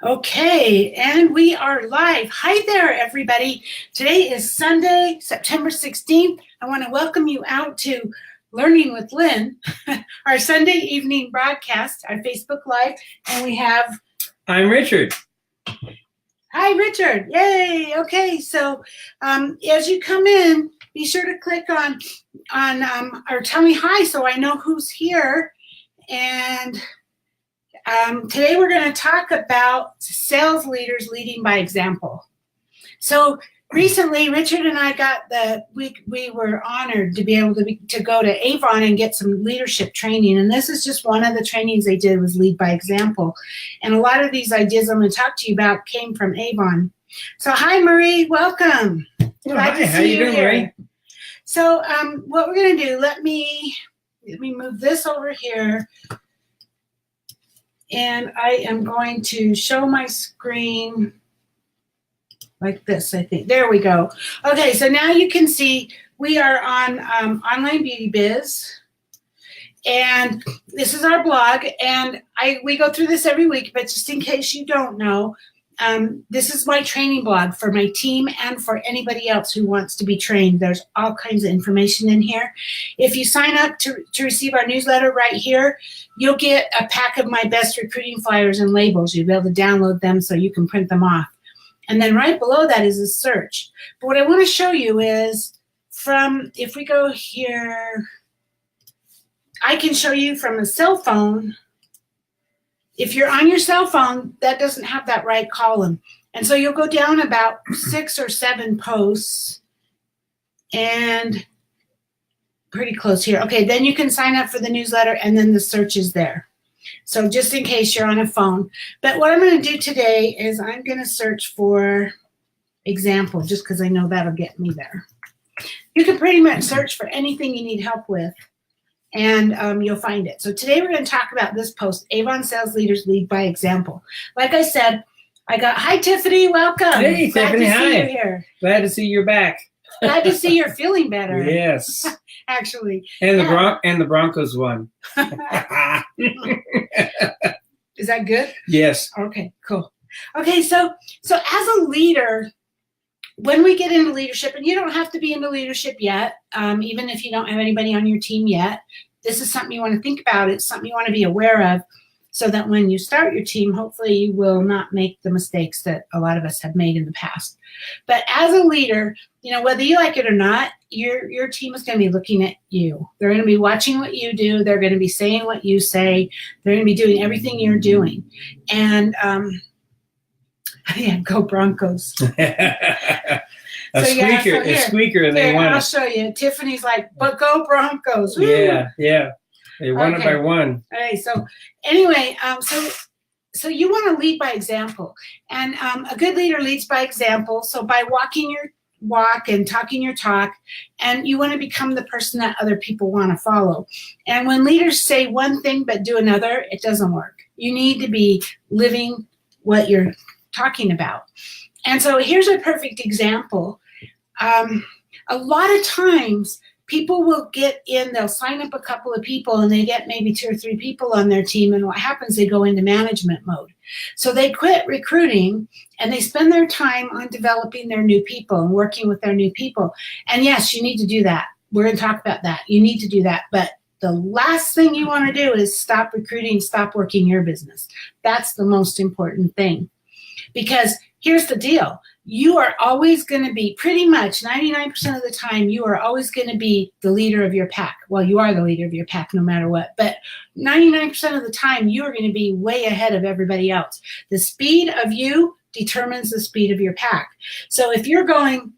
Okay, and we are live. Hi there, everybody. Today is Sunday, September 16th. I want to welcome you out to Learning with Lynn, our Sunday evening broadcast, our Facebook Live, and we have... I'm Richard. Hi, Richard. Yay. Okay, so as you come in, be sure to click on or tell me hi so I know who's here. And today we're going to talk about sales leaders leading by example. So recently, Richard and I we were honored to be able to go to Avon and get some leadership training. And this is just one of the trainings they did, was lead by example. And a lot of these ideas I'm going to talk to you about came from Avon. So hi, Marie, welcome. Hi, how you doing, Marie? So what we're going to do, let me move this over here. And I am going to show my screen like this, I think. There we go. Okay, so now you can see we are on Online Beauty Biz. And this is our blog. And we go through this every week, but just in case you don't know, this is my training blog for my team and for anybody else who wants to be trained. There's all kinds of information in here. If you sign up to receive our newsletter right here, you'll get a pack of my best recruiting flyers and labels. You'll be able to download them so you can print them off. And then right below that is a search. But what I want to show you is if we go here, I can show you from a cell phone. If you're on your cell phone, that doesn't have that right column. And so you'll go down about 6 or 7 posts and pretty close here. Okay, then you can sign up for the newsletter and then the search is there. So just in case you're on a phone. But what I'm going to do today is I'm going to search for example, just because I know that'll get me there. You can pretty much search for anything you need help with, and you'll find it. So today we're going to talk about this post, Avon Sales Leaders Lead by Example. Like I said, hi, Tiffany, welcome. Hey, Tiffany, hi. Glad to see you here. Glad to see you're back. Glad to see you're feeling better. Yes. Actually. And the Broncos won. Is that good? Yes. Okay, cool. Okay, so as a leader, when we get into leadership, and you don't have to be into leadership yet, even if you don't have anybody on your team yet, this is something you want to think about. It's something you want to be aware of so that when you start your team, hopefully you will not make the mistakes that a lot of us have made in the past. But as a leader, whether you like it or not, your team is going to be looking at you. They're going to be watching what you do. They're going to be saying what you say. They're going to be doing everything you're doing. And yeah, go Broncos. A squeaker, and they won. I'll show you. Tiffany's like, but go Broncos. Woo! Yeah. They won it by 1. Okay, so anyway, so you want to lead by example. And a good leader leads by example. So by walking your walk and talking your talk, and you want to become the person that other people want to follow. And when leaders say one thing but do another, it doesn't work. You need to be living what you're talking about. And so here's a perfect example. A lot of times people will they'll sign up a couple of people and they get maybe 2 or 3 people on their team, and what happens, they go into management mode. So they quit recruiting and they spend their time on developing their new people and working with their new people. And yes, you need to do that. We're going to talk about that. You need to do that. But the last thing you want to do is stop recruiting, stop working your business. That's the most important thing. Because here's the deal. You are always going to be, pretty much 99% of the time, you are always going to be the leader of your pack. Well, you are the leader of your pack no matter what. But 99% of the time, you are going to be way ahead of everybody else. The speed of you determines the speed of your pack. So if you're going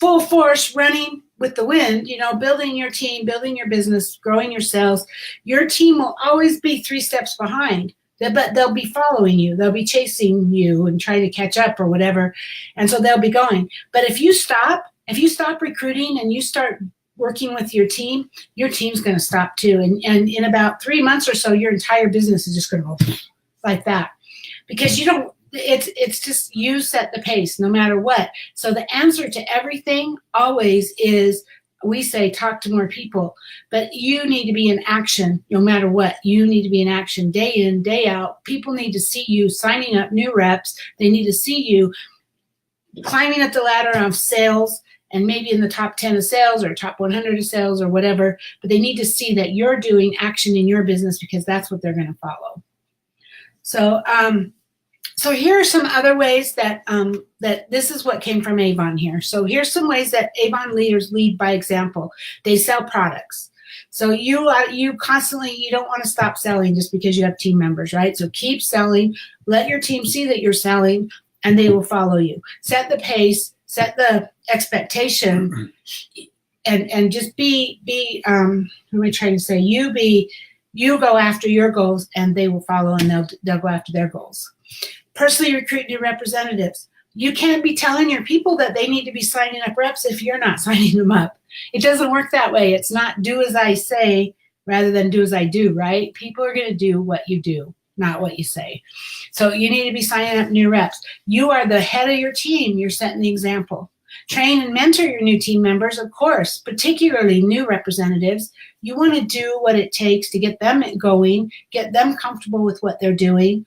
full force running with the wind, building your team, building your business, growing your sales, your team will always be 3 steps behind. But they'll be following you. They'll be chasing you and trying to catch up or whatever. And so they'll be going. But if you stop recruiting and you start working with your team's going to stop too. And in about 3 months or so, your entire business is just going to go like that. Because it's just you set the pace no matter what. So the answer to everything always is we say talk to more people, but you need to be in action no matter what. You need to be in action day in, day out. People need to see you signing up new reps. They need to see you climbing up the ladder of sales and maybe in the top 10 of sales or top 100 of sales or whatever, but they need to see that you're doing action in your business because that's what they're going to follow. So, so here are some other ways that that this is what came from Avon here. So here's some ways that Avon leaders lead by example. They sell products. So you constantly, you don't want to stop selling just because you have team members, right? So keep selling. Let your team see that you're selling, and they will follow you. Set the pace. Set the expectation, and just be. What am I trying to say? You go after your goals, and they will follow, and they'll go after their goals. Personally recruit new representatives. You can't be telling your people that they need to be signing up reps if you're not signing them up. It doesn't work that way. It's not do as I say rather than do as I do, right? People are going to do what you do, not what you say. So you need to be signing up new reps. You are the head of your team. You're setting the example. Train and mentor your new team members, of course, particularly new representatives. You want to do what it takes to get them going, get them comfortable with what they're doing,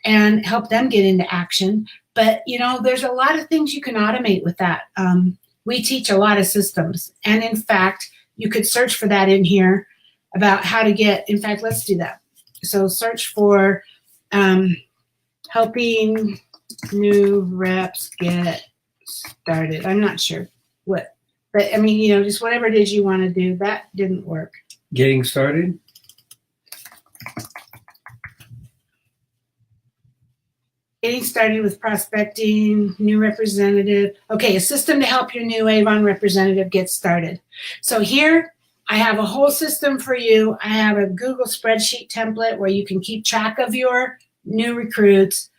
and help them get into action. But, you know, there's a lot of things you can automate with that. We teach a lot of systems. And in fact, you could search for that in here about how to get, in fact, let's do that. So search for helping new reps get started. I'm not sure what, but I mean, you know, just whatever it is you want to do. That didn't work. Getting started? Getting started with prospecting, new representative. Okay, a system to help your new Avon representative get started. So here, I have a whole system for you. I have a Google spreadsheet template where you can keep track of your new recruits.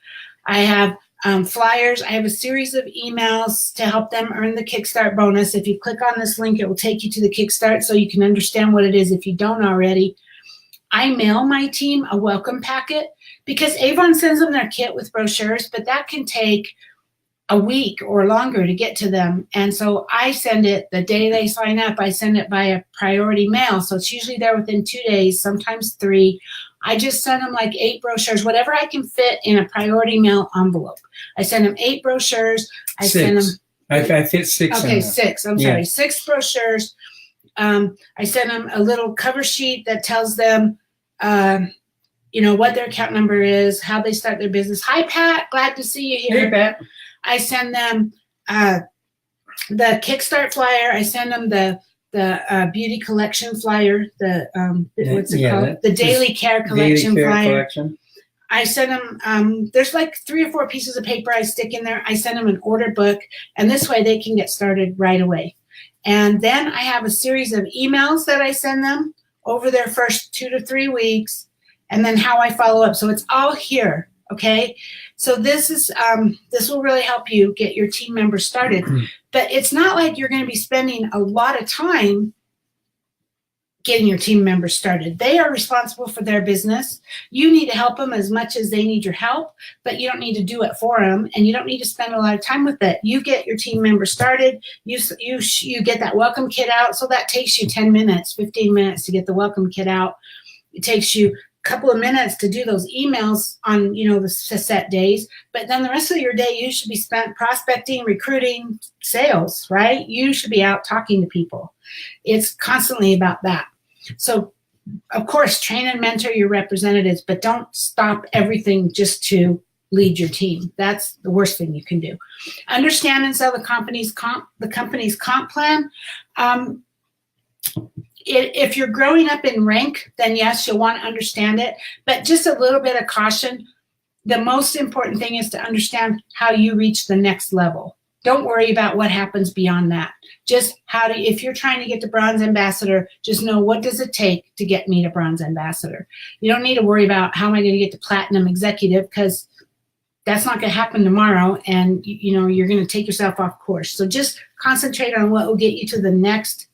I have flyers. I have a series of emails to help them earn the Kickstart bonus. If you click on this link, it will take you to the Kickstart so you can understand what it is if you don't already. I mail my team a welcome packet because Avon sends them their kit with brochures, but that can take a week or longer to get to them. And so I send it the day they sign up. I send it via priority mail. So it's usually there within 2 days, sometimes 3. I just send them like 8 brochures, whatever I can fit in a priority mail envelope. I send them 8 brochures. I send them. I fit 6. Okay, 6. I'm sorry, 6 brochures. I send them a little cover sheet that tells them, you know, what their account number is, how they start their business. Hi, Pat. Glad to see you here. Hey, Pat. I send them the Kickstart flyer. I send them the beauty collection flyer. What's it called? The daily care collection flyer. I send them. There's like 3 or 4 pieces of paper I stick in there. I send them an order book, and this way they can get started right away. And then I have a series of emails that I send them over their first 2 to 3 weeks, and then how I follow up. So it's all here, okay? So this is this will really help you get your team members started. But it's not like you're going to be spending a lot of time getting your team members started. They are responsible for their business. You need to help them as much as they need your help, but you don't need to do it for them, and you don't need to spend a lot of time with it. You get your team members started. You get that welcome kit out. So that takes you 10 minutes, 15 minutes to get the welcome kit out. It takes you a couple of minutes to do those emails on, you know, the set days, but then the rest of your day you should be spent prospecting, recruiting, sales, right? You should be out talking to people. It's constantly about that. So, of course, train and mentor your representatives, but don't stop everything just to lead your team. That's the worst thing you can do. Understand and sell the company's comp plan. If you're growing up in rank, then yes, you'll want to understand it, but just a little bit of caution. The most important thing is to understand how you reach the next level. Don't worry about what happens beyond that. Just if you're trying to get to bronze ambassador, just know what does it take to get me to bronze ambassador. You don't need to worry about how am I going to get to platinum executive, because that's not going to happen tomorrow, and you know you're going to take yourself off course. So just concentrate on what will get you to the next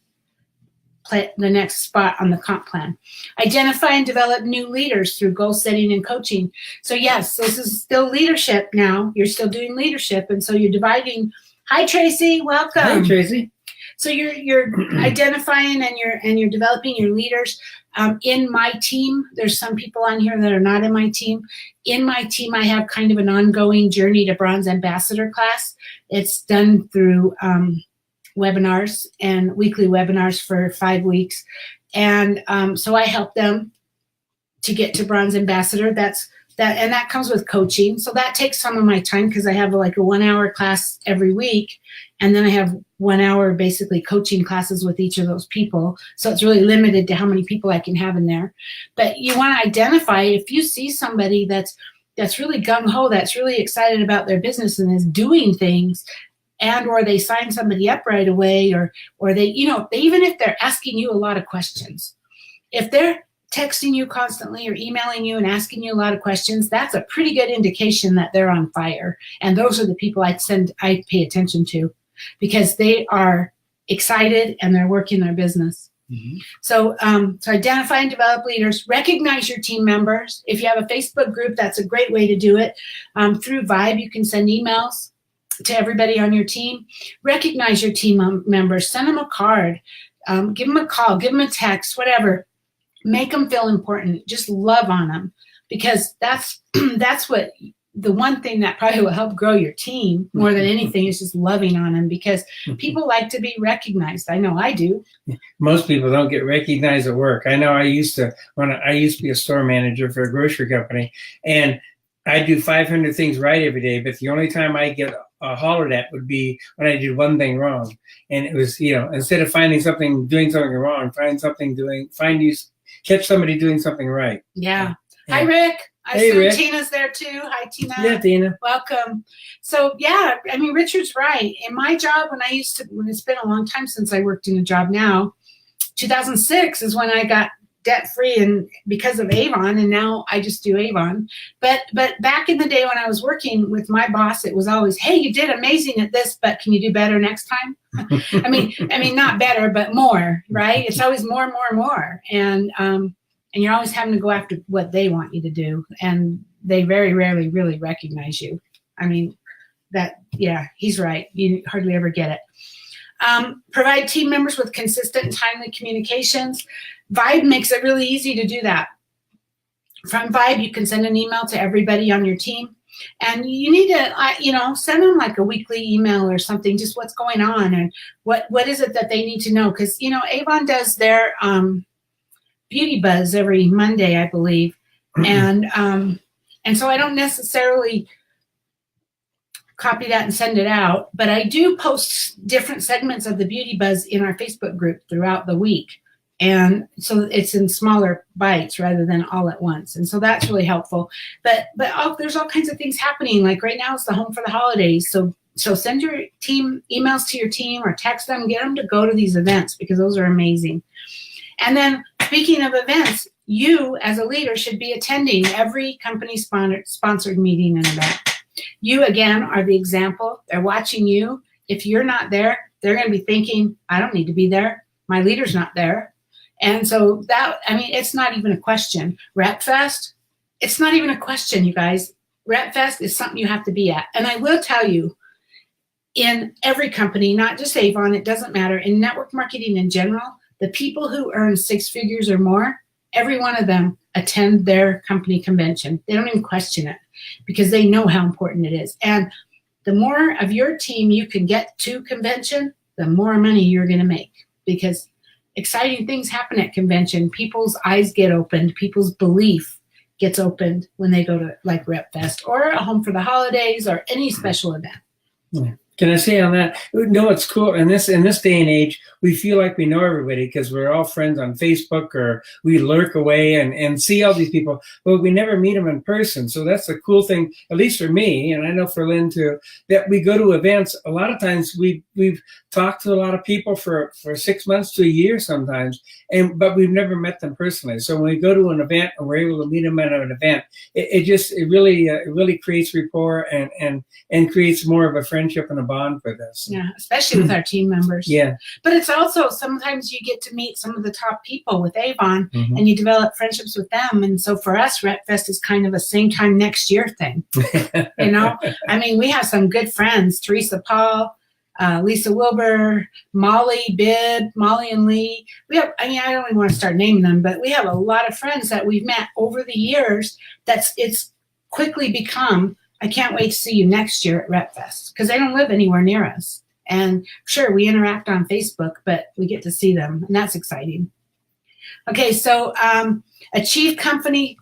spot on the comp plan. Identify and develop new leaders through goal setting and coaching. So yes, this is still leadership now. You're still doing leadership, and so you're dividing. Hi, Tracy. Welcome. Hi, Tracy. So you're identifying and you're developing your leaders. In my team, there's some people on here that are not in my team. In my team, I have kind of an ongoing Journey to Bronze Ambassador class. It's done through webinars and weekly webinars for 5 weeks. And so I help them to get to Bronze Ambassador. That comes with coaching. So that takes some of my time because I have like a 1 hour class every week. And then I have 1 hour basically coaching classes with each of those people. So it's really limited to how many people I can have in there. But you want to identify, if you see somebody that's really gung-ho, that's really excited about their business and is doing things, and or they sign somebody up right away, or they, even if they're asking you a lot of questions, if they're texting you constantly or emailing you and asking you a lot of questions, that's a pretty good indication that they're on fire. And those are the people I pay attention to, because they are excited and they're working their business. Mm-hmm. So identify and develop leaders. Recognize your team members. If you have a Facebook group, that's a great way to do it. Through Vibe, you can send emails to everybody on your team. Recognize your team members. Send them a card. Give them a call. Give them a text, whatever. Make them feel important. Just love on them, because that's what the one thing that probably will help grow your team more than anything is just loving on them, because people like to be recognized. I know I do. Most people don't get recognized at work. I know I used to be a store manager for a grocery company, and I do 500 things right every day, but the only time I get hollered at would be when I did one thing wrong. And it was, instead of doing something wrong, catch somebody doing something right. Yeah. Hi, Rick. I Hey, assume Rick. Tina's there too. Hi, Tina. Yeah, Tina. Welcome. So yeah, I mean, Richard's right. In my job, when it's been a long time since I worked in a job now, 2006 is when I got debt free, and because of Avon, and now I just do Avon. But back in the day when I was working with my boss, it was always, hey, you did amazing at this, but can you do better next time? I mean, not better, but more, right? It's always more and more and more. And you're always having to go after what they want you to do. And they very rarely really recognize you. I mean, he's right. You hardly ever get it. Provide team members with consistent and timely communications. Vibe makes it really easy to do that. From Vibe, you can send an email to everybody on your team. And you need to, send them like a weekly email or something, just what's going on and what is it that they need to know. Because, Avon does their Beauty Buzz every Monday, I believe. And so I don't necessarily copy that and send it out, but I do post different segments of the Beauty Buzz in our Facebook group throughout the week. And so it's in smaller bites rather than all at once. And so that's really helpful. But there's all kinds of things happening. Like right now it's the home for the holidays. So send your team emails to your team or text them, get them to go to these events, because those are amazing. And then speaking of events, you as a leader should be attending every company sponsored meeting and event. You, again, are the example. They're watching you. If you're not there, they're going to be thinking, I don't need to be there. My leader's not there. And so it's not even a question. RepFest, it's not even a question, you guys. RepFest is something you have to be at. And I will tell you, in every company, not just Avon, it doesn't matter, in network marketing in general, the people who earn 6 figures or more, every one of them attend their company convention. They don't even question it, because they know how important it is. And the more of your team you can get to convention, the more money you're going to make, because exciting things happen at convention. People's eyes get opened. People's belief gets opened when they go to like RepFest or a home for the holidays or any special event. Yeah. Can I say on that? No, it's cool. In this day and age, we feel like we know everybody because we're all friends on Facebook, or we lurk away and see all these people, but we never meet them in person. So that's the cool thing, at least for me, and I know for Lynn too, that we go to events. A lot of times we've talked to a lot of people for 6 months to a year sometimes, but we've never met them personally. So when we go to an event and we're able to meet them at an event, it really creates rapport and creates more of a friendship and a bond for this. Yeah, especially with our team members. Yeah. But it's also, sometimes you get to meet some of the top people with Avon, and you develop friendships with them. And so for us, RepFest is kind of a same time next year thing. I mean, we have some good friends, Teresa Paul, Lisa Wilbur, Molly, Bid, Molly and Lee. We have, I don't even want to start naming them, but we have a lot of friends that we've met over the years it's quickly become, I can't wait to see you next year at RepFest, because they don't live anywhere near us. And sure, we interact on Facebook, but we get to see them, and that's exciting. Okay, so achieve company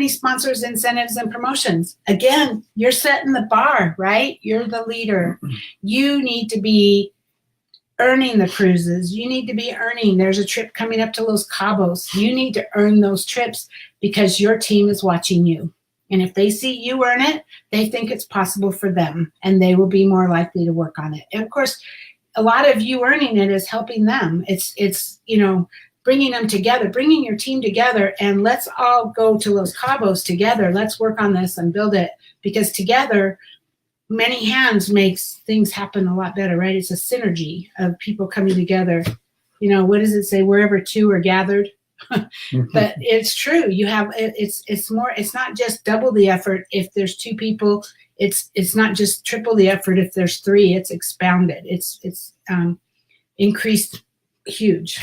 sponsors, incentives, and promotions. Again, you're setting the bar, right? You're the leader. You need to be earning the cruises. You need to be earning. There's a trip coming up to Los Cabos. You need to earn those trips because your team is watching you. And if they see you earn it, they think it's possible for them, and they will be more likely to work on it. And of course, a lot of you earning it is helping them. It's bringing them together, bringing your team together, and let's all go to Los Cabos together. Let's work on this and build it, because together, many hands makes things happen a lot better, right? It's a synergy of people coming together. What does it say? Wherever two are gathered. But it's true. You have it's more. It's not just double the effort if there's two people. It's not just triple the effort if there's three. It's expounded. It's increased huge.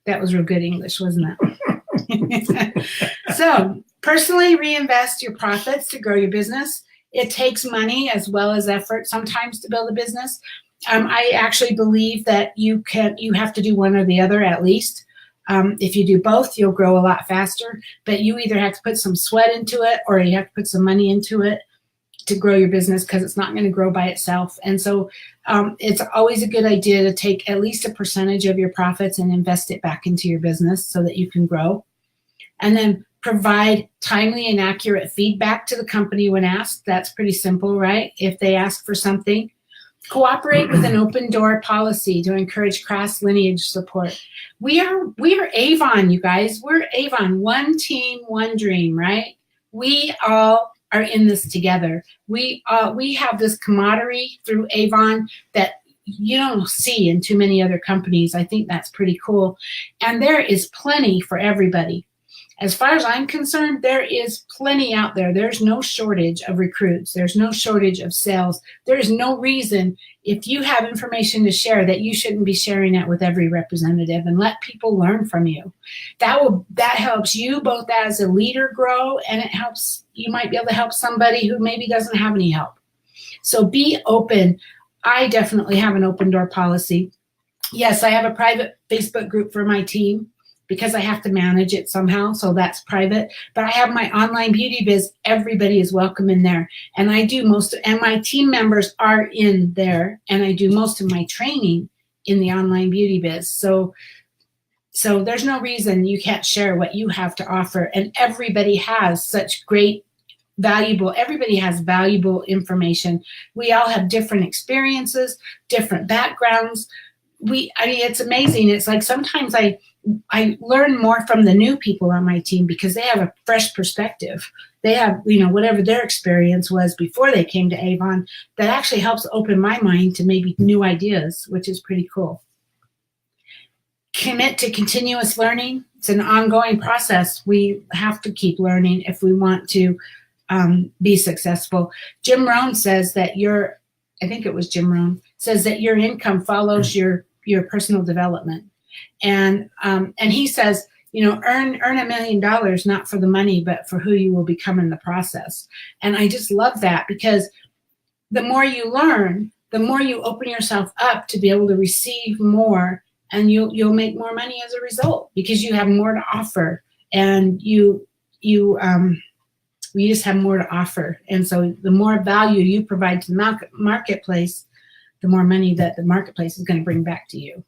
That was real good English, wasn't it? So personally reinvest your profits to grow your business. It takes money as well as effort sometimes to build a business. I actually believe that you have to do one or the other at least. If you do both, you'll grow a lot faster, but you either have to put some sweat into it or you have to put some money into it to grow your business, because it's not going to grow by itself. And so it's always a good idea to take at least a percentage of your profits and invest it back into your business so that you can grow. And then provide timely and accurate feedback to the company when asked. That's pretty simple, right? If they ask for something. Cooperate with an open door policy to encourage cross lineage support. We are Avon, you guys. We're Avon. One team, one dream, right? We all are in this together. We have this camaraderie through Avon that you don't see in too many other companies. I think that's pretty cool. And there is plenty for everybody. As far as I'm concerned, there is plenty out there. There's no shortage of recruits. There's no shortage of sales. There is no reason, if you have information to share, that you shouldn't be sharing it with every representative, and let people learn from you. That helps you both as a leader grow, and it helps, you might be able to help somebody who maybe doesn't have any help. So be open. I definitely have an open door policy. Yes, I have a private Facebook group for my team, because I have to manage it somehow, so that's private. But I have my online beauty biz. Everybody is welcome in there. And I do and my team members are in there, and I do most of my training in the online beauty biz. So there's no reason you can't share what you have to offer. And everybody has such great everybody has valuable information. We all have different experiences, different backgrounds. It's amazing. It's like sometimes I learn more from the new people on my team because they have a fresh perspective. They have, whatever their experience was before they came to Avon, that actually helps open my mind to maybe new ideas, which is pretty cool. Commit to continuous learning. It's an ongoing process. We have to keep learning if we want to be successful. Jim Rohn says that I think it was Jim Rohn, says that your income follows your personal development. And he says, earn $1 million, not for the money, but for who you will become in the process. And I just love that, because the more you learn, the more you open yourself up to be able to receive more, and you'll make more money as a result, because you have more to offer, and you just have more to offer. And so the more value you provide to the marketplace, the more money that the marketplace is going to bring back to you.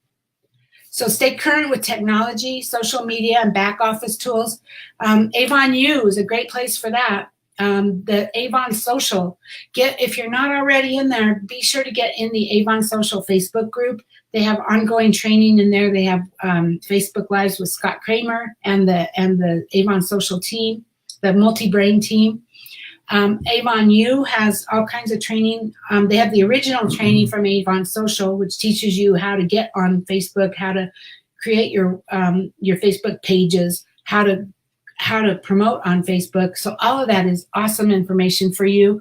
So stay current with technology, social media, and back office tools. Avon U is a great place for that. The Avon Social. If you're not already in there, be sure to get in the Avon Social Facebook group. They have ongoing training in there. They have Facebook Lives with Scott Kramer and the Avon Social team, the multi-brain team. Avon U has all kinds of training. They have the original training from Avon Social, which teaches you how to get on Facebook, how to create your Facebook pages, how to promote on Facebook. So all of that is awesome information for you.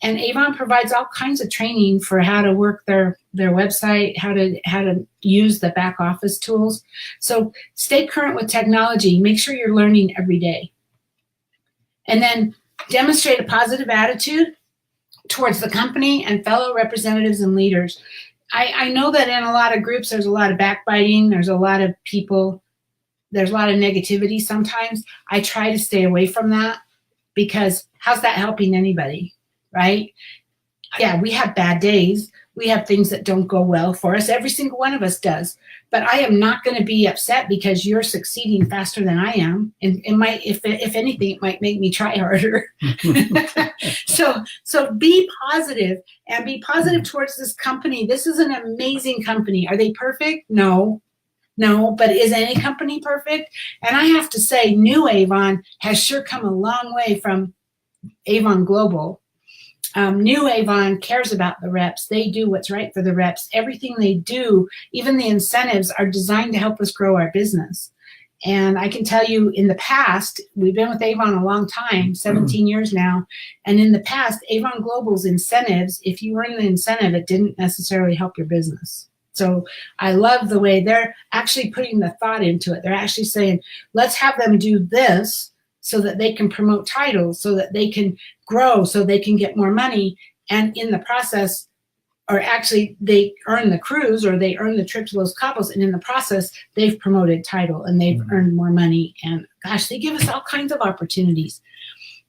And Avon provides all kinds of training for how to work their website, how to use the back office tools. So stay current with technology. Make sure you're learning every day. And then demonstrate a positive attitude towards the company and fellow representatives and leaders. I know that in a lot of groups, there's a lot of backbiting. There's a lot of people. There's a lot of negativity sometimes. I try to stay away from that because how's that helping anybody, right? Yeah, we have bad days. We have things that don't go well for us. Every single one of us does. But I am not going to be upset because you're succeeding faster than I am. And it might, if anything, it might make me try harder. So be positive and be positive towards this company. This is an amazing company. Are they perfect? No, but is any company perfect? And I have to say, new Avon has sure come a long way from Avon Global. New Avon cares about the reps. They do what's right for the reps. Everything they do, even the incentives, are designed to help us grow our business. And I can tell you in the past, we've been with Avon a long time, 17 years now. And in the past, Avon Global's incentives, if you earn the incentive, it didn't necessarily help your business. So I love the way they're actually putting the thought into it. They're actually saying, let's have them do this so that they can promote titles, so that they can grow, so they can get more money. And in the process, or actually they earn the cruise or they earn the trip to Los Cabos. And in the process, they've promoted title and they've earned more money. And gosh, they give us all kinds of opportunities.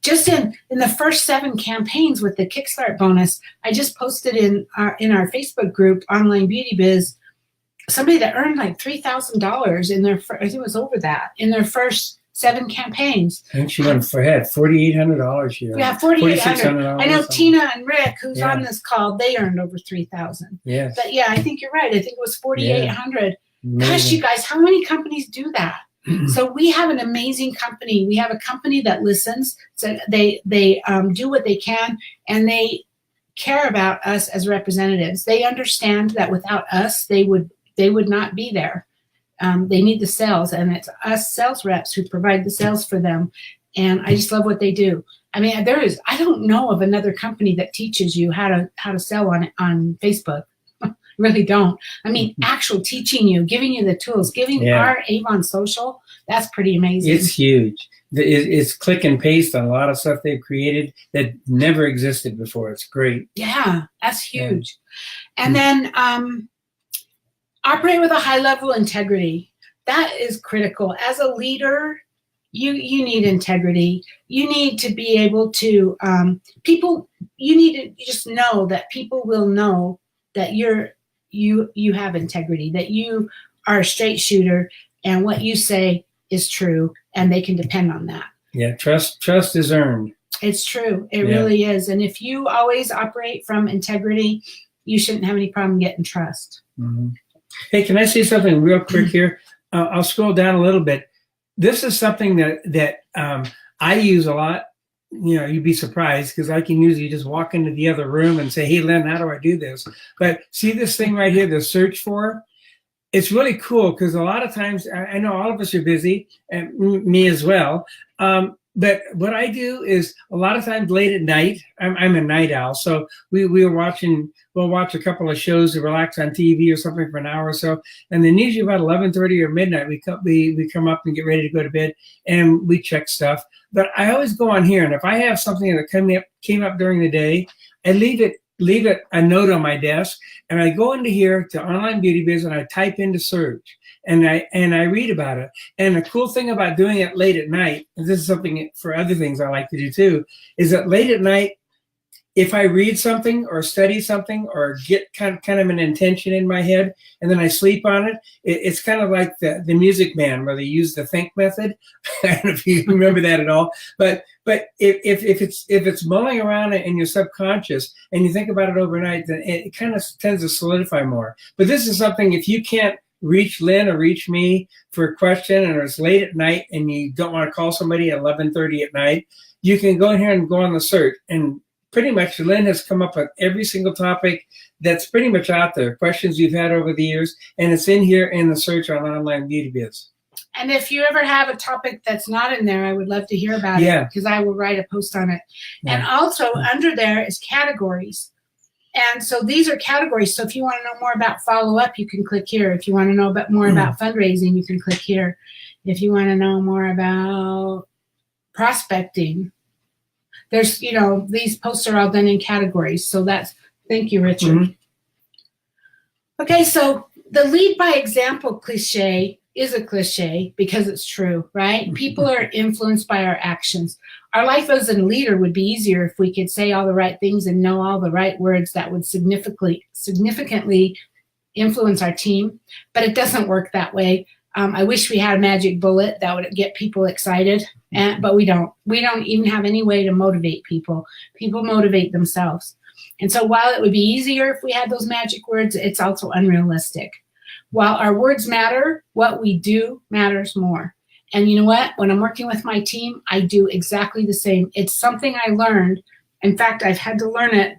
Just in the first 7 campaigns with the Kickstart bonus, I just posted in our Facebook group, Online Beauty Biz, somebody that earned like $3,000 in their, I think it was over that, in their first 7 campaigns. I think she went for head, $4,800 here. Yeah, $4,800. I know something. Tina and Rick, who's on this call, they earned over $3,000. Yes. But yeah, I think you're right. I think it was $4,800. Yeah. Gosh, you guys, how many companies do that? So we have an amazing company. We have a company that listens. So they do what they can, and they care about us as representatives. They understand that without us, they would not be there. They need the sales, and it's us sales reps who provide the sales for them. And I just love what they do. I mean, I don't know of another company that teaches you how to sell on Facebook. Really don't. I mean, actual teaching you, giving you the tools, giving our Avon social, that's pretty amazing. It's huge. It's click and paste on a lot of stuff they've created that never existed before. It's great. Yeah, that's huge. Yeah. And then operate with a high level of integrity. That is critical. As a leader, you need integrity. You need to be able to, you need to just know that people will know that you have integrity, that you are a straight shooter, and what you say is true, and they can depend on that. Yeah, trust is earned. It's true. It really is. And if you always operate from integrity, you shouldn't have any problem getting trust. Mm-hmm. Hey, can I say something real quick here? I'll scroll down a little bit. This is something that I use a lot. You know, you'd be surprised because I can usually just walk into the other room and say, hey, Lynn, how do I do this? But see this thing right here, the search for? It's really cool because a lot of times, I know all of us are busy, and me as well. But what I do is a lot of times late at night, I'm a night owl. So we'll watch a couple of shows to relax on TV or something for an hour or so. And then usually about 11:30 or midnight, we come up and get ready to go to bed, and we check stuff. But I always go on here, and if I have something that came up during the day, I leave it a note on my desk, and I go into here to Online Beauty Biz and I type into search. And I read about it. And the cool thing about doing it late at night, and this is something for other things I like to do too, is that late at night, if I read something or study something or get kind of an intention in my head and then I sleep on it, it's kind of like the Music Man where they use the think method. I don't know if you remember that at all. But if it's mulling around in your subconscious and you think about it overnight, then it kind of tends to solidify more. But this is something, if you can't reach Lynn or reach me for a question and it's late at night and you don't want to call somebody at 11:30 at night, you can go in here and go on the search. And pretty much Lynn has come up with every single topic that's pretty much out there, questions you've had over the years, and it's in here in the search on Online Beauty Biz. And if you ever have a topic that's not in there, I would love to hear about it, because I will write a post on it. Yeah. And also under there is categories. And so these are categories. So if you want to know more about follow-up, you can click here. If you want to know more about fundraising, you can click here. If you want to know more about prospecting, there's, these posts are all done in categories. So thank you, Richard. Okay, so the lead by example cliche is a cliche because it's true, right? People are influenced by our actions. Our life as a leader would be easier if we could say all the right things and know all the right words that would significantly influence our team, but it doesn't work that way. I wish we had a magic bullet that would get people excited, but we don't. We don't even have any way to motivate people. People motivate themselves. And so while it would be easier if we had those magic words, it's also unrealistic. While our words matter, what we do matters more. And you know what? When I'm working with my team, I do exactly the same. It's something I learned. In fact, I've had to learn it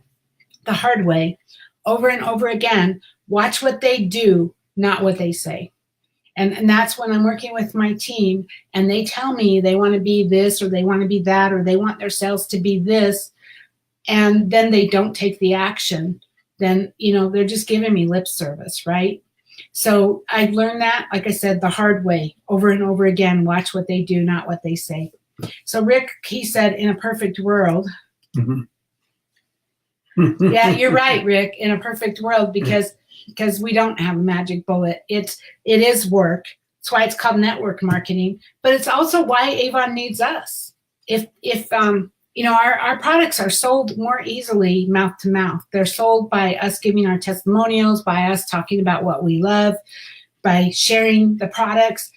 the hard way over and over again. Watch what they do, not what they say. And that's when I'm working with my team and they tell me they want to be this or they want to be that or they want their sales to be this, and then they don't take the action, then, they're just giving me lip service, right? So I've learned that, like I said, the hard way over and over again. Watch what they do, not what they say. So Rick, he said, in a perfect world. Yeah, you're right, Rick, in a perfect world, because we don't have a magic bullet. It is work. That's why it's called network marketing. But it's also why Avon needs us. If our products are sold more easily mouth to mouth. They're sold by us giving our testimonials, by us talking about what we love, by sharing the products.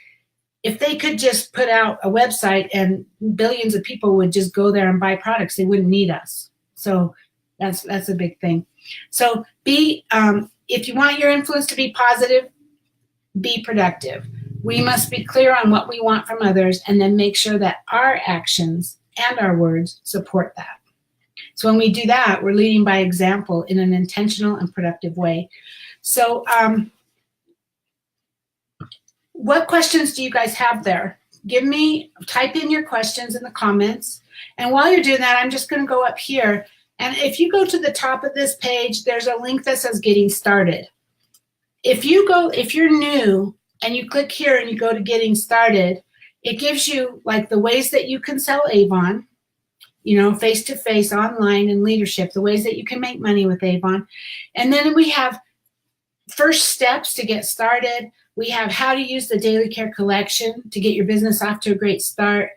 If they could just put out a website and billions of people would just go there and buy products, they wouldn't need us. So that's a big thing. So if you want your influence to be positive, be productive. We must be clear on what we want from others and then make sure that our actions and our words support that. So when we do that, we're leading by example in an intentional and productive way. So what questions do you guys have there? Type in your questions in the comments. And while you're doing that, I'm just going to go up here. And if you go to the top of this page, there's a link that says Getting Started. If you're new and you click here and you go to Getting Started, it gives you like the ways that you can sell Avon, face-to-face, online, and leadership, the ways that you can make money with Avon. And then we have first steps to get started. We have how to use the Daily Care Collection to get your business off to a great start.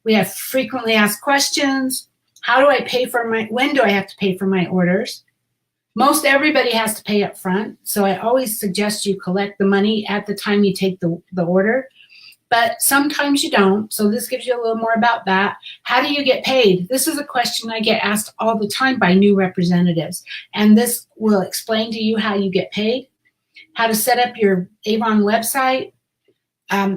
We have frequently asked questions. When do I have to pay for my orders? Most everybody has to pay up front. So I always suggest you collect the money at the time you take the order. But sometimes you don't. So this gives you a little more about that. How do you get paid? This is a question I get asked all the time by new representatives. And this will explain to you how you get paid, how to set up your Avon website.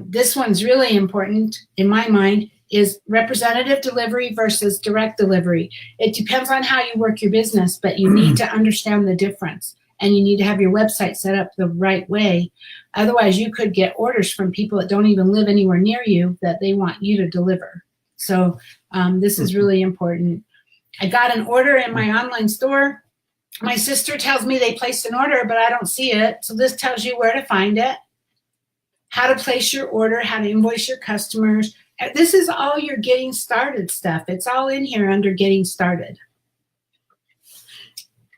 This one's really important in my mind, is representative delivery versus direct delivery. It depends on how you work your business, but you need to understand the difference. And you need to have your website set up the right way. Otherwise, you could get orders from people that don't even live anywhere near you that they want you to deliver. So this is really important. I got an order in my online store. My sister tells me they placed an order, but I don't see it. So this tells you where to find it, how to place your order, how to invoice your customers. This is all your getting started stuff. It's all in here under getting started.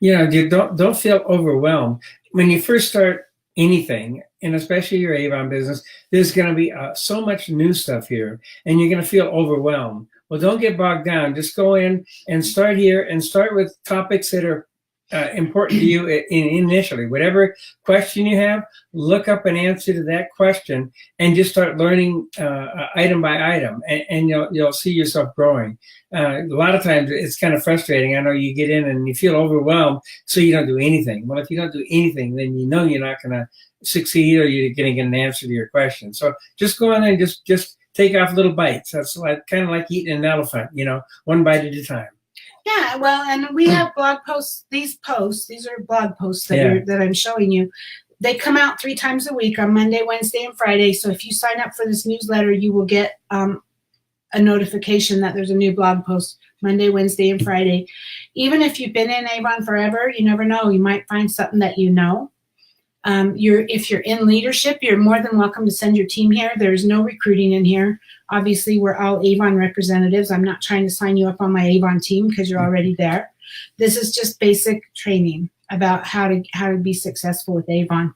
You don't feel overwhelmed. When you first start anything, and especially your Avon business, there's going to be so much new stuff here, and you're going to feel overwhelmed. Well, don't get bogged down. Just go in and start here and start with topics that are important to you initially. Whatever question you have, look up an answer to that question and just start learning item by item, and you'll see yourself growing. A lot of times it's kind of frustrating. I know you get in and you feel overwhelmed, so you don't do anything. Well, if you don't do anything, then you're not going to succeed, or you're going to get an answer to your question. So just go in and just take off little bites. That's kind of like eating an elephant, one bite at a time. Yeah, well, and we have blog posts. These are blog posts that I'm showing you. they come out 3 times a week on Monday, Wednesday, and Friday. So if you sign up for this newsletter, you will get a notification that there's a new blog post Monday, Wednesday, and Friday. Even if you've been in Avon forever, you never know. You might find something that you know. If you're in leadership, you're more than welcome to send your team here. There's no recruiting in here. Obviously, we're all Avon representatives. I'm not trying to sign you up on my Avon team because you're already there. This is just basic training about how to be successful with Avon.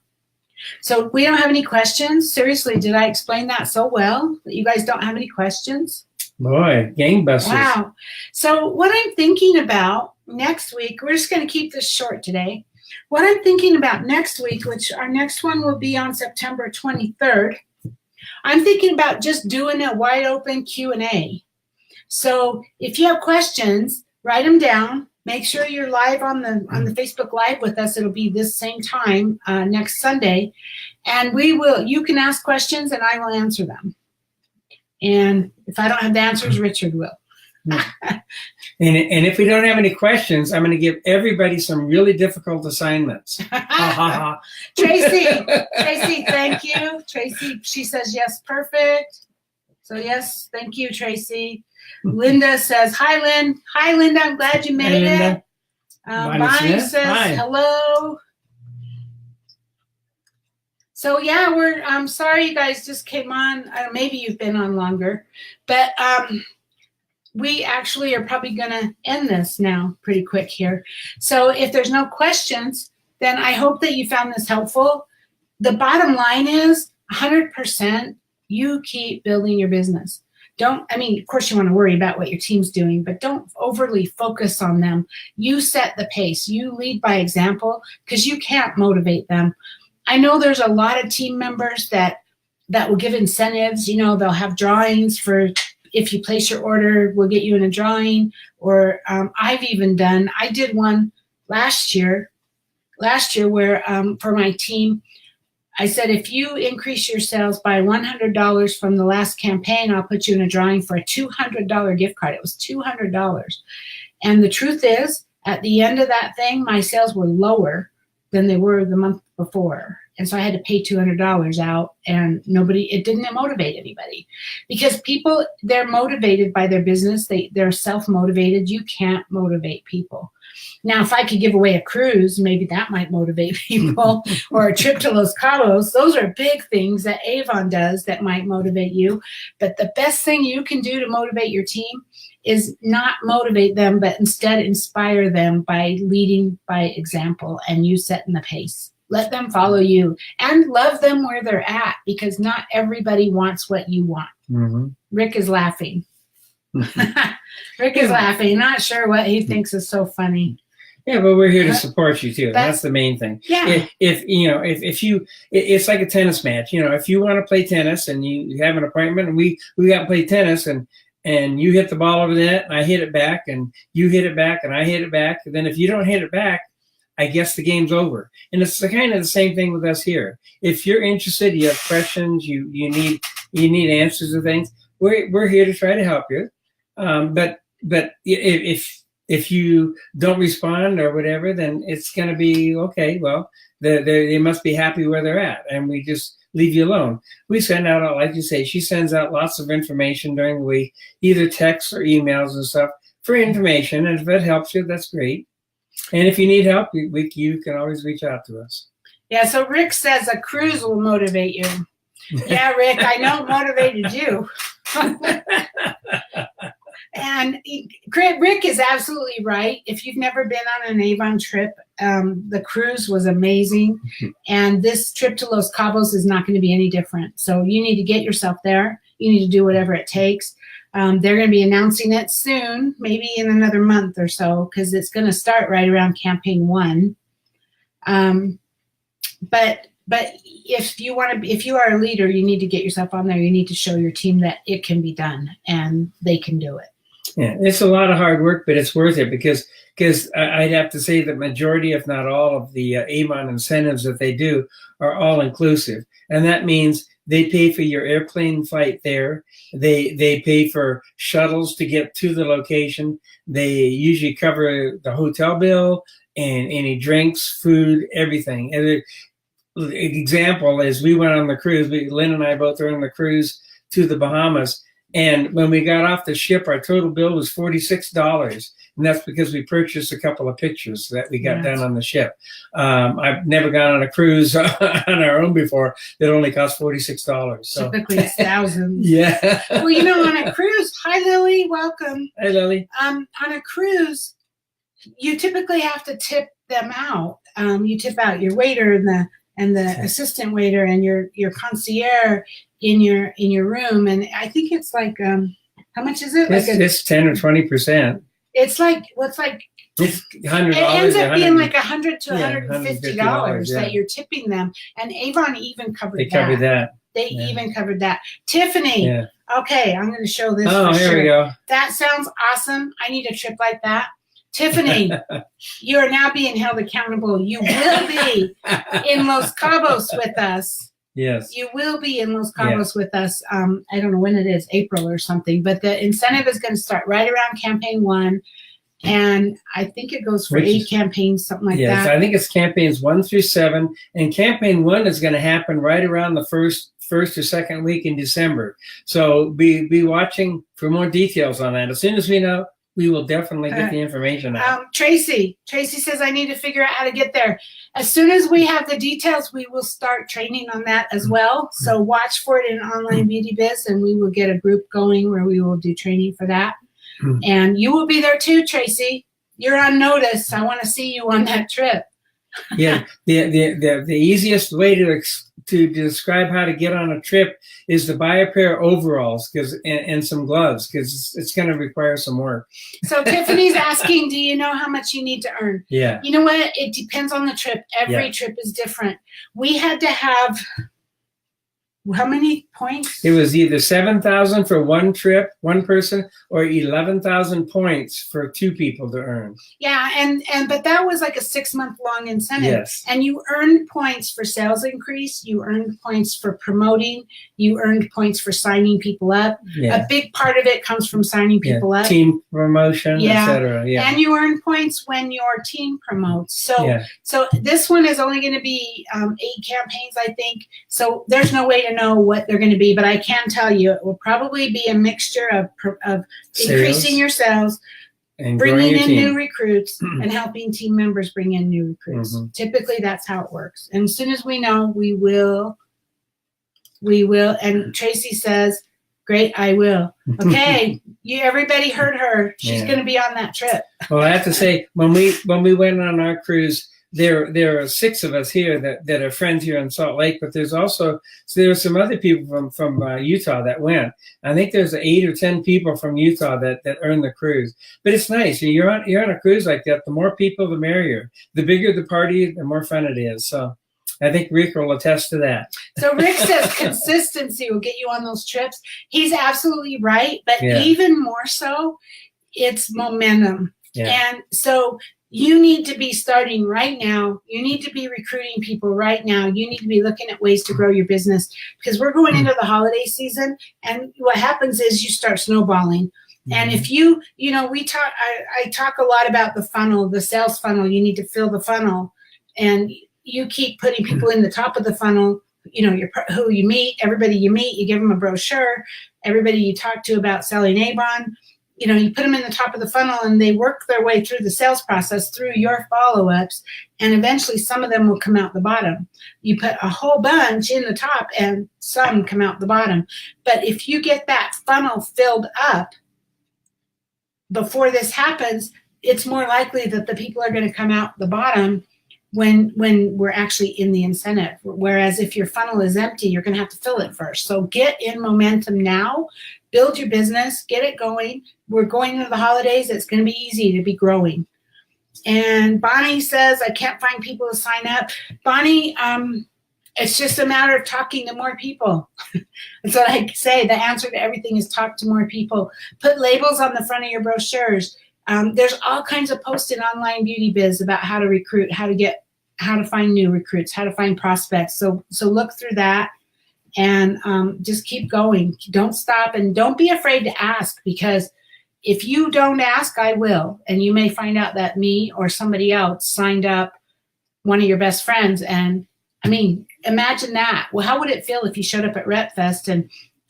So we don't have any questions. Seriously, did I explain that so well that you guys don't have any questions? Boy, gangbusters. Wow. So what I'm thinking about next week, we're just going to keep this short today. What I'm thinking about next week, which our next one will be on September 23rd, I'm thinking about just doing a wide open Q&A. So if you have questions, write them down. Make sure you're live on the Facebook Live with us. It'll be this same time next Sunday. And you can ask questions and I will answer them. And if I don't have the answers, Richard will. And if we don't have any questions, I'm going to give everybody some really difficult assignments. Tracy, thank you. Tracy, she says yes, perfect. So yes, thank you, Tracy. Linda says, hi, Lynn. Hi, Linda. I'm glad you made it. Bonnie says, hi. Hello. So yeah, I'm sorry you guys just came on. Maybe you've been on longer, but we actually are probably going to end this now pretty quick here. So if there's no questions, then I hope that you found this helpful. The bottom line is 100% you keep building your business. Of course you want to worry about what your team's doing, but don't overly focus on them. You set the pace. You lead by example because you can't motivate them. I know there's a lot of team members that will give incentives. They'll have drawings for if you place your order, we'll get you in a drawing. Or I did one last year where for my team, I said, if you increase your sales by $100 from the last campaign, I'll put you in a drawing for a $200 gift card. It was $200. And the truth is, at the end of that thing, my sales were lower than they were the month before. And so I had to pay $200 out, and it didn't motivate anybody, because people, they're motivated by their business. They're self-motivated. You can't motivate people. Now, if I could give away a cruise, maybe that might motivate people, or a trip to Los Cabos. Those are big things that Avon does that might motivate you. But the best thing you can do to motivate your team is not motivate them, but instead inspire them by leading by example and you setting the pace. Let them follow you and love them where they're at, because not everybody wants what you want. Mm-hmm. Rick is laughing. Rick is laughing, not sure what he thinks is so funny. Yeah, but we're here to support you too. That's the main thing. Yeah. It's like a tennis match. If you want to play tennis and you have an appointment and we got to play tennis and you hit the ball over the net and I hit it back and you hit it back and I hit it back, and then if you don't hit it back, I guess the game's over. And it's kind of the same thing with us here. If you're interested, you have questions, you need answers to things, we're here to try to help you. But if you don't respond or whatever, then it's going to be okay. Well, they must be happy where they're at, and we just leave you alone. We send out, like you say, she sends out lots of information during the week, either texts or emails and stuff for information. And if it helps you, that's great. And if you need help, you can always reach out to us. Yeah, so Rick says a cruise will motivate you. Yeah, Rick, I know it motivated you. And Rick is absolutely right. If you've never been on an Avon trip, the cruise was amazing. And this trip to Los Cabos is not going to be any different. So you need to get yourself there. You need to do whatever it takes. They're going to be announcing it soon, maybe in another month or so, because it's going to start right around campaign 1. But if you are a leader, you need to get yourself on there. You need to show your team that it can be done and they can do it. Yeah, it's a lot of hard work, but it's worth it because I'd have to say the majority, if not all, of the Avon incentives that they do are all inclusive, and that means they pay for your airplane flight there. They pay for shuttles to get to the location. They usually cover the hotel bill and any drinks, food, everything. And example is we went on the cruise. Lynn and I both were on the cruise to the Bahamas. And when we got off the ship, our total bill was $46. And that's because we purchased a couple of pictures that we got done on the ship. I've never gone on a cruise on our own before that only cost $46. So. Typically it's thousands. Yeah. Well, on a cruise, hi Lily, welcome. Hi Lily. On a cruise, you typically have to tip them out. You tip out your waiter and the assistant waiter and your concierge in your room, and I think it's like how much is it? It's 10 or 20%. It's like it's $100. It ends up being like $100 to $150 yeah. that you're tipping them, and Avon even covered that. They covered that. They even covered that. Tiffany. Yeah. Okay, I'm going to show this. Oh, here we go. That sounds awesome. I need a trip like that. Tiffany, you are now being held accountable. You will be in Los Cabos with us. Yes. You will be in Los Cabos with us. I don't know when it is, April or something, but the incentive is going to start right around campaign 1. And I think it goes for 8 campaigns, something like that. Yes, I think it's campaigns 1 through 7. And campaign 1 is going to happen right around the first or second week in December. So be watching for more details on that. As soon as we know, we will definitely get the information out. Tracy says, I need to figure out how to get there. As soon as we have the details, we will start training on that as well. So watch for it in Online Beauty Biz, and we will get a group going where we will do training for that. And you will be there too, Tracy. You're on notice. I want to see you on that trip. Yeah, the easiest way to describe how to get on a trip is to buy a pair of overalls and some gloves, because it's going to require some work. So Tiffany's asking, do you know how much you need to earn? Yeah. You know what? It depends on the trip. Every trip is different. We had to have, how many points? It was either 7,000 for one trip, one person, or 11,000 points for 2 people to earn. Yeah, but that was like a 6-month-long incentive. Yes. And you earned points for sales increase. You earned points for promoting. You earned points for signing people up. Yeah. A big part of it comes from signing people up. Team promotion, etc. Yeah. And you earn points when your team promotes. So this one is only going to be 8 campaigns, I think. So there's no way to know what they're going to be, but I can tell you it will probably be a mixture of increasing your sales, and bringing in new recruits, and helping team members bring in new recruits. Typically, that's how it works. And as soon as we know, we will. And Tracy says, great, I will. Okay, everybody heard her. She's going to be on that trip. Well, I have to say, when we went on our cruise, there are 6 of us here that are friends here in Salt Lake, but there are some other people from Utah that went. I think there's 8 or 10 people from Utah that earned the cruise. But it's nice. You're on a cruise like that. The more people, the merrier. The bigger the party, the more fun it is. So I think Rick will attest to that. So Rick says consistency will get you on those trips. He's absolutely right, but even more so, it's momentum. Yeah. And so you need to be starting right now. You need to be recruiting people right now. You need to be looking at ways to grow your business, because we're going into the holiday season, and what happens is you start snowballing. And if I talk a lot about the funnel, the sales funnel. You need to fill the funnel, and you keep putting people in the top of the funnel. Who you meet, everybody you meet, you give them a brochure. Everybody you talk to about selling Avon, you put them in the top of the funnel, and they work their way through the sales process through your follow-ups, and eventually some of them will come out the bottom. You put a whole bunch in the top, and some come out the bottom. But if you get that funnel filled up before this happens, it's more likely that the people are going to come out the bottom when we're actually in the incentive. Whereas if your funnel is empty, you're going to have to fill it first. So get in momentum now. Build your business, get it going. We're going into the holidays. It's going to be easy to be growing. And Bonnie says, I can't find people to sign up. Bonnie, it's just a matter of talking to more people. That's what I say. The answer to everything is talk to more people. Put labels on the front of your brochures. There's all kinds of posts in Online Beauty Biz about how to recruit, how to find new recruits, how to find prospects. So look through that. And just keep going. Don't stop, and don't be afraid to ask, because if you don't ask, I will. And you may find out that me or somebody else signed up one of your best friends, and I mean, imagine that. Well, how would it feel if you showed up at Rep Fest and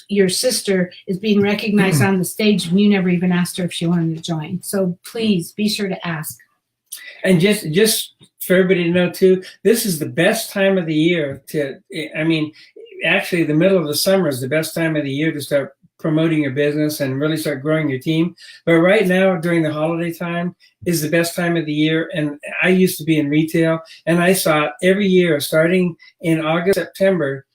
your sister is being recognized on the stage and you never even asked her if she wanted to join? So please be sure to ask. And just for everybody to know too, this is the best time of the year actually the middle of the summer is the best time of the year to start promoting your business and really start growing your team. But right now, during the holiday time, is the best time of the year. And I used to be in retail, and I saw it every year, starting in August, September,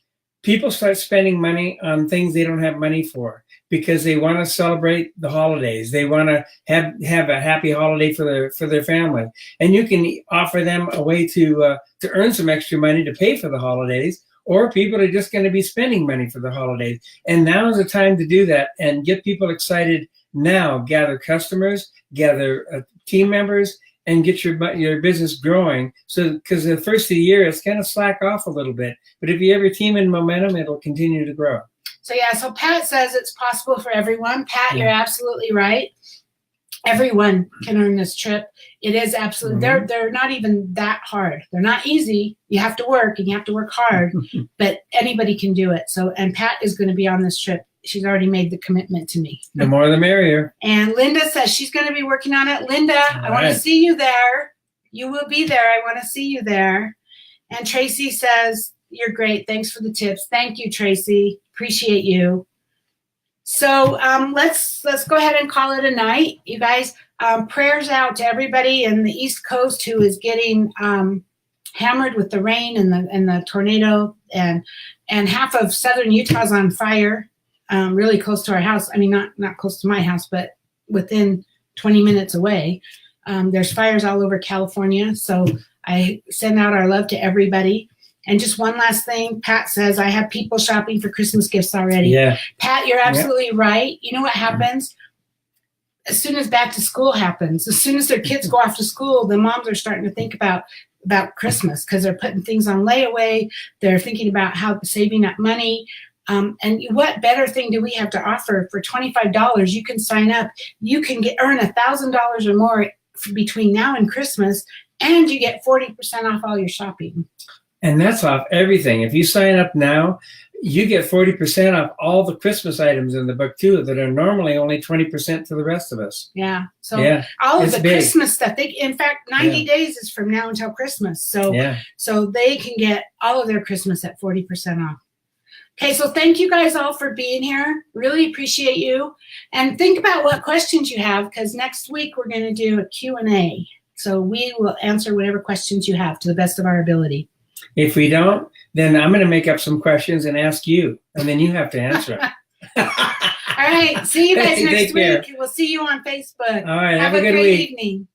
people start spending money on things they don't have money for because they want to celebrate the holidays. They want to have a happy holiday for their family. And you can offer them a way to earn some extra money to pay for the holidays, or people are just going to be spending money for the holidays. And now is the time to do that and get people excited now. Gather customers, gather team members, and get your business growing. So, because the first of the year, it's kind of slack off a little bit. But if you have your team in momentum, it'll continue to grow. So yeah, so Pat says it's possible for everyone. Pat, you're absolutely right. Everyone can earn this trip. It is absolutely, they're not even that hard. They're not easy. You have to work and you have to work hard, but anybody can do it. So, and Pat is going to be on this trip. She's already made the commitment to me. The more the merrier. And Linda says she's going to be working on it. Linda, I want to see you there. You will be there. I want to see you there. And Tracy says, you're great. Thanks for the tips. Thank you, Tracy. Appreciate you. So let's go ahead and call it a night, you guys. Prayers out to everybody in the East Coast who is getting hammered with the rain and the tornado, and half of southern Utah's on fire, really close to our house. I mean, not close to my house, but within 20 minutes away. There's fires all over California, so I send out our love to everybody. And just one last thing, Pat says, I have people shopping for Christmas gifts already. Yeah. Pat, you're absolutely right. You know what happens? As soon as back to school happens, as soon as their kids go off to school, the moms are starting to think about Christmas because they're putting things on layaway. They're thinking about how saving up money. And what better thing do we have to offer? For $25, you can sign up. You can earn $1,000 or more between now and Christmas, and you get 40% off all your shopping. And that's off everything. If you sign up now, you get 40% off all the Christmas items in the book too, that are normally only 20% to the rest of us. Yeah. So all of the big Christmas stuff. In fact, 90 days is from now until Christmas. So so they can get all of their Christmas at 40% off. Okay, so thank you guys all for being here. Really appreciate you. And think about what questions you have, because next week we're going to do a Q&A. So we will answer whatever questions you have to the best of our ability. If we don't, then I'm going to make up some questions and ask you, and then you have to answer them. All right. See you guys next week. We'll see you on Facebook. All right. Have a good great week. evening.